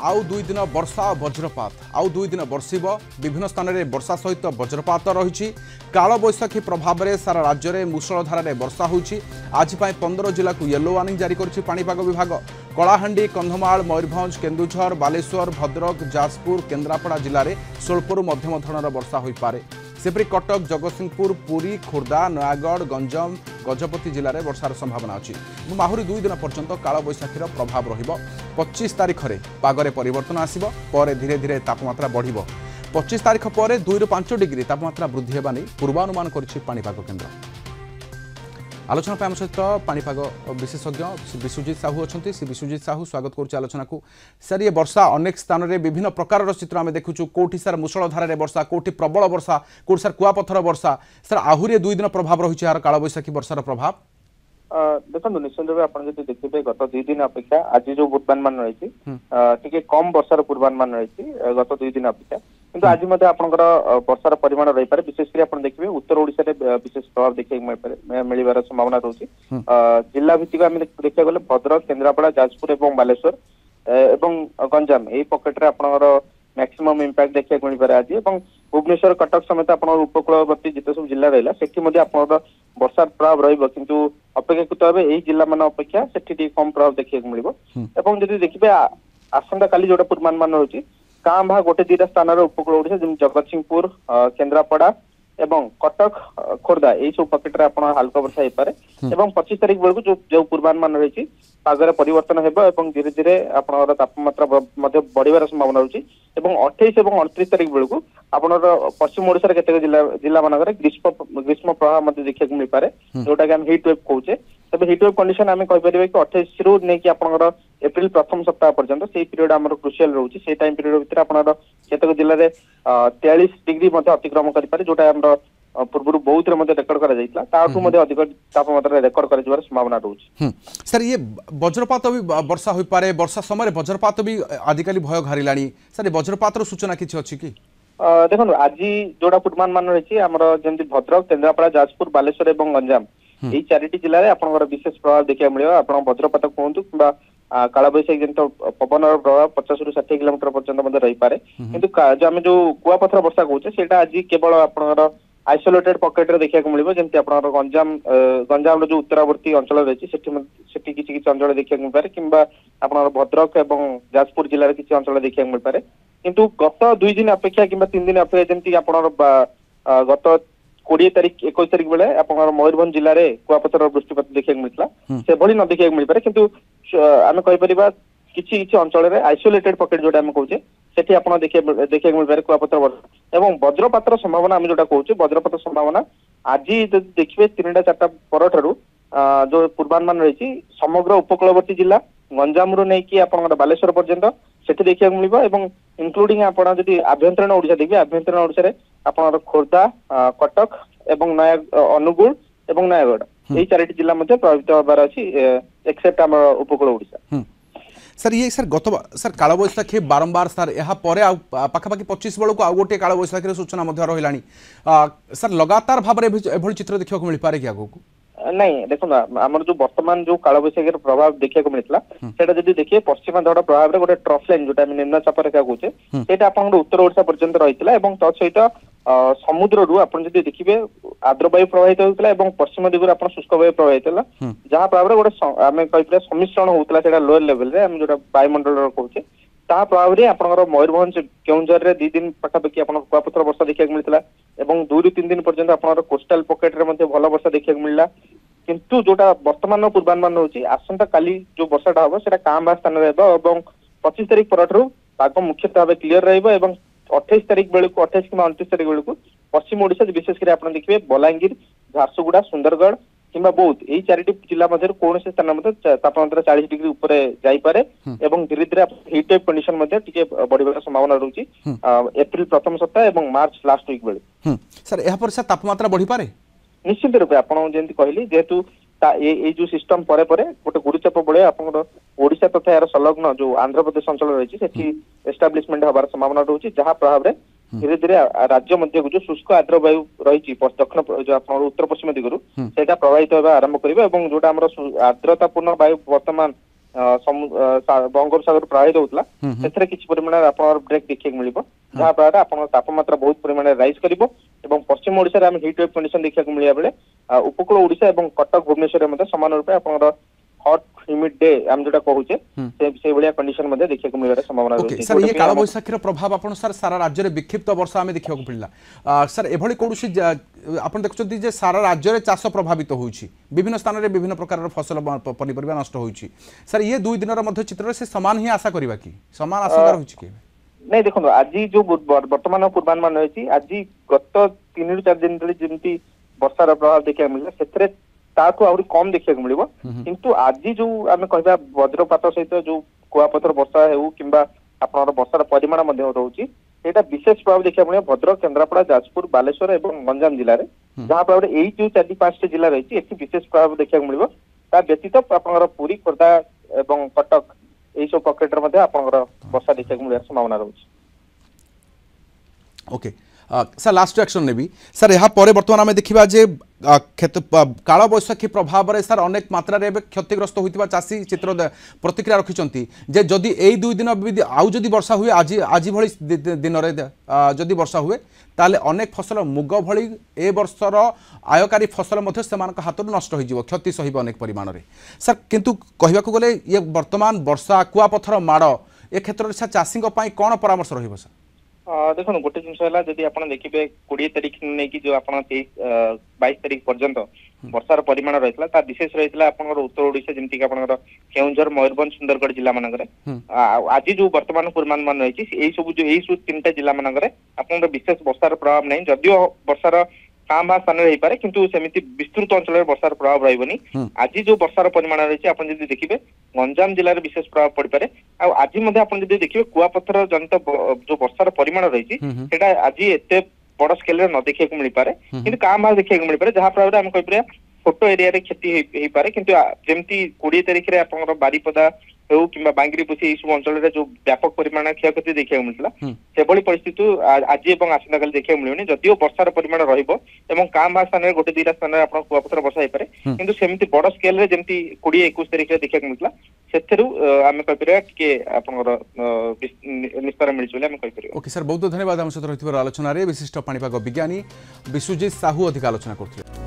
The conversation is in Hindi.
आउ दुई दिन वर्षा और वज्रपात आउ दुई दिन बर्षिब विभिन्न स्थान में वर्षा सहित वज्रपात रही काल बैशाखी प्रभाव में सारा राज्य में मूषलधार वर्षा होती आज 15 जिला को येलो वार्निंग जारी करिछि पाणीपाग विभाग। कलाहांडी कंधमाल मयूरभंज केन्दुझर बालेश्वर भद्रक जाजपुर केन्द्रापड़ा जिले में स्वल्परू मध्यम धरणर वर्षा हो पारे। सेपरी कटक जगतसिंहपुर पुरी खोर्धा नयागढ़ गंजाम गजपति जिले में वर्षार संभावना अच्छी। आहुरी दुई दिन पर्यंत काल बैशाखीर प्रभाव रहिबो। 25 तारिख में पागरे परिवर्तन आसिबो पर धीरे धीरे तापमात्रा बढ़िबो। 25 तारिख पर 2 ରୁ 5 डिग्री तापमात्रा वृद्धि हेबा नै पूर्वानुमान करिछि पाणीपाग केन्द्र। आलोचना आम सहित पाणीपाग विशेषज्ञ विश्वजित साहू अच्छा श्री विश्वजित साहू स्वागत करुच्चे आलोचना को। सर ये वर्षा अनेक स्थान में विभिन्न प्रकार चित्र आम देखुचु कौटी सर मूषलधार वर्षा कौटी प्रबल वर्षा कौटी सर कुआपथर वर्षा सर आहुरी 2 दिन प्रभाव रही है काल बैशाखी वर्षार प्रभाव। देखो निश्चित भाव आप देखिए गत 2 दिन अपेक्षा आज जो पूर्वानुमान रही कम वर्षार पूर्वानुमान रही गत 2 दिन अपेक्षा किंतु आज वर्षार परिमाण रही पारे विशेषकर आप देखिए उत्तर ओडिशा विशेष प्रभाव देखिए मिलवार संभावना रही जिला भित्तिक आम देखा गले भद्रक केन्द्रापड़ा जाजपुर और बालेश्वर एवं गंजाम यही पकेट आप मैक्सिमम इंपैक्ट देखा मिल पारे आज भुवनेश्वर कटक समेत आप उपकूलवर्ती जिते सब जिला रहा से आप वर्षा प्रभाव रही अपेक्षाकृत भाव यही जिला मान अपेक्षा से कम प्रभाव देखा मिले। जदि देखिए आसंता काली जो पूर्वानुमान रही काँ भा गोटे 2टा स्थान उपकूल ओडिशा जगतसिंहपुर केन्द्रापड़ा एवं कटक खोर्धा यही सब पकेट आप हाल्का वर्षा हो पारे। 25 तारिख बेलू जो पूर्वानुमान रही पागरे परिवर्तन होगा धीरे धीरे आप तापमात्रा बढ़िबार संभावना रही 28 और 29 तारिख बेलू आप पश्चिम ओडिशा केतेक जिला मानक ग्रीष्म प्रभाव देखा मिल पारे जोटा कि हिट वेव कहूचे। तबे हिट वेव कंडीशन आम कहीपर कि 28 रु नहीं आप एप्रिल प्रथम सप्ताह पर्यंत से पीरियड आम क्रुशियल रोचे से टाइम पीरियड भितर आप केतेक जिले में 43 डिग्री अतिक्रम करें जोटा पूर्व बहुत रेकर्ड कर अधिक तापमात्रा रेकर्ड कर संभावना रोचे। सर ये वज्रपात भी वर्षा हो पारे वर्षा समय वज्रपात भी आजिकल भय घारा सर वज्रपात सूचना किसी अच्छी कि देखो आज जोड़ा पूर्वानुमान रही जमी भद्रक केन्द्रापड़ा जाजपुर बालेश्वर और गंजाम यही 4टी जिले में आप विशेष प्रभाव देखा मिले आप वज्रपात कहतु कि काल बैशाखी जन पवन प्रभाव 50 ରୁ 60 किलोमीटर पर्यंत रही पारे किंतु आम जो कुआपथर वर्षा कहचे आज केवल आप आइसोलेटेड पकेट देखा मिले जमी आप गंजाम जो उत्तरवर्ती अंचल रही किसी अंचल देखा मिल पारे कि आप भद्रक और जाजपुर जिले किसी अंचल देखा मिल पारे किंतु गत 2 दिन अपेक्षा कि 3 दिन अपेक्षा जमी आप गत 20 तारिख 21 तारिख बेले आप मयूरभंज जिले में कुआपथर वृष्टिपात देखा मिलता से भली न देखा मिल पारे किंतु आम कहीपर किसी अंचल में आइसोलेटेड पकेट जोटा आम कहचे सेठी आप देखा मिल पारे कुआपथर वर्षा एवं वज्रपातर संभावना आम जोटा कहचे वज्रपात संभावना आज देखिए 3टा 4टा पर जो पूर्वानुमान रही समग्र उपकूलवर्ती जिला गंजाम रू नहीं आप बालेश्वर पर्यंत से देखा मिले इनक्लूडिंग आप आभ्यंतरीण ओडिशा देखिए आभ्यंतरीण ओडिशा आप खोर्धा कटक एवं अनुगुल और नयागढ़ यही 4टी जिला प्रभावित होबार अच्छी एक्सेप्ट आम उपकूल ओडिशा। सर ये सर गत सर काल बैशाखी बारंबार सर यहाँ पाखापाखि 25 बेलू आउ गोटे काल बैशाखी सूचना रहा सर लगातार भाव में चित्र देखा मिल पारे कि आगो नहीं देखो आमर जो वर्तमान जो काल बैशाखी प्रभाव देखा मिलता सेटा जब देखिए पश्चिमा झड़ प्रभाव में गोटे ट्रफ लाइन जोटा निम्न चाप रेखा कहचे सेटा आप उत्तर ओडिशा पर्यंत रही तहित समुद्र रू आप देखिए आर्द्रवायु प्रभावित होता है पश्चिम दिगुर आप शुष्क वायु प्रभावित है जहाँ प्रभाव में गोटे आम कही सम्मिश्रण होता है लोअर लेवल में जो वायुमंडल कहचे ता प्रभाव में आप मयूरभंज केउंझर में 2 दिन पाखापाखि कुआपथर वर्षा देखा मिलता 2 ରୁ 3 दिन पर्यंत आप कोस्टाल पकेट भल वर्षा देखा मिलला किंतु जोटा वर्तमान पूर्वानुमान होची आसंता काली जो वर्षाटा हम से काँ भा स्थान 25 तारिख पर पाग मुख्यतः भाव क्लीयर रही 28 तारिख बेलू 28 कि 29 तारिख बेलू पश्चिम ओडिशा विशेषकर आप देखिए बलांगीर झारसुगुड़ा सुंदरगढ़ किंबा बौद्ध यही 4टी जिला मध्य कौन से स्थान तापमात्रा 40 डिग्री ऊपर जापे धीरे धीरे हिट वेव कंडीशन बढ़िबार संभावना रही एप्रिल प्रथम सप्ताह और मार्च लास्ट वीक बेले। सर यहाँ पर तापमात्रा बढ़ी पारे निश्चित रूपे आपड़ी कहली जेहेतु ये जो सिस्टम परे परे गोटे गुरुचाप बड़े आप ओडिशा तथा यार संलग्न जो आंध्र प्रदेश अंचल रही एस्टाब्लिशमेंट हबार संभावना रही जहाँ प्रभाव में धीरे धीरे राज्य मध्य जो शुष्क आर्द्र वायु रही दक्षिण जो आप उत्तर पश्चिम दिगरू से प्रभावित होगा आरंभ करेगा जोटा आर्द्रतापूर्ण वायु वर्तमान बंगोपसागर प्रवाहित होता से किसी परिमाण आप ब्रेक देखा मिल जहाँ फल आप तापमात्रा बहुत परिमाण राइज कर पश्चिम ओडिशा रे हिट वेव कंडीशन देखा मिलिया बेले उपकूल ओडिशा और कटक भुवनेश्वर सामान रूप आप हॉट ह्यूमिड डे हम जोटा कहूचे से भलिया कंडीशन मध्ये देखा मिलर संभावना रहछि सर। ये काल बैसाखीर प्रभाव आपण सर सारा राज्य रे विक्षिप्त वर्षा हमें देखा मिलला सर एभली कोनोसी आपण देखछथि जे सारा राज्य रे चाष प्रभावित होउछि विभिन्न स्थान रे विभिन्न प्रकार फसल पनिपरिबा नष्ट होउछि सर ये 2 दिन मध्य चित्र से समान ही आशा करबा कि समान आशंका होउछि कि नहीं देखो आज जो वर्तमान पूर्वानुमान रही आज गत 3 ରୁ 4 दिन जमी वर्षार प्रभाव देखा मिले से ताकू आहरी कम देखा मिल किंतु आज जो आम कह वज्रपात सहित जो कुआपथर वर्षा हो कि वर्षार परिमाण रोचे यहाँ विशेष प्रभाव देखा मिले भद्रक केन्द्रापड़ा जाजपुर बालेश्वर और गंजाम जिले में जहाँ फल यही जो 4-5 जिला रही है विशेष प्रभाव देखा मिल व्यतीत आप पुरी खोर्धा और कटक यही सब पकेट वर्षा देखा मिलने संभावना रोचे। ओके सर लास्ट एक्शन ने भी सर यहाँ पर बर्तमान आम देखा जे काल बैसाखी प्रभाव में सर अनेक मात्रा रे क्षतिग्रस्त होता चाषी चित्र प्रतिक्रिया रखिंट जे जदि यही 2 दिन आउ जदि वर्षा हुए आज आज भली दिन में जदि वर्षा हुए ताले अनेक फसल मुग भली ए वर्षर आयकारी फसल हाथ नष्ट हो क्षति सह अनेक परिमाण में सर किंतु कहवा गले ये वर्तमान वर्षा कुआपथर माड़ ए क्षेत्र में चाषी कौन परामर्श रही सर देखो गोटे जिन जदि आप देखिए 20 तारिख नहीं जो आप 22 तारिख पर्यंत वर्षार परिमाण रही है विशेष रही है उत्तर ओडिशा जमीक केउंझर मयूरभंज सुंदरगढ़ जिला मानक आज जो वर्तमान पूर्वानुमान रही है सब जो यही 3टा जिला मानक आप विशेष वर्षार प्रभाव नहीं जदियो वर्षार काँ भा स्थान हो पारे किंतु सेमिति विस्तृत अंचल में वर्षार प्रभाव रही आज जो वर्षार परिमाण रही है आप देखिए गंजाम जिले में विशेष प्रभाव पड़ पारे आज आप देखिए कुआपथर जनित जो वर्षार परिमाण रही है आज एत बड़ स्केल न देखा मिल पारे कि काँ भा देखा मिल पारे जहाँ फल आम कह छोट एरिया क्षति हो पारे किंतु जमती 20 तारिख में आप बारिपदा हो कि बांगिरीपोषी सब अंचल जो व्यापक परिमाण क्षयक्षति देखा मिलता से परिस्थिति आज और आसंता देखा मिलनी जदिव वर्षार परिमाण रहा स्थान गोटे 2टा स्थान में कुआपथर वर्षा हो पारे किंतु सेमती बड़ स्केल जमी 20-21 तारिख में देखा मिलता से आम कह निस्तार मिली आम कह। ओके सर बहुत धन्यवाद आम सहित रही आलोचन विशिष्ट पाणीपाग विज्ञानी विश्वजीत साहू अधिक आलोचना करते।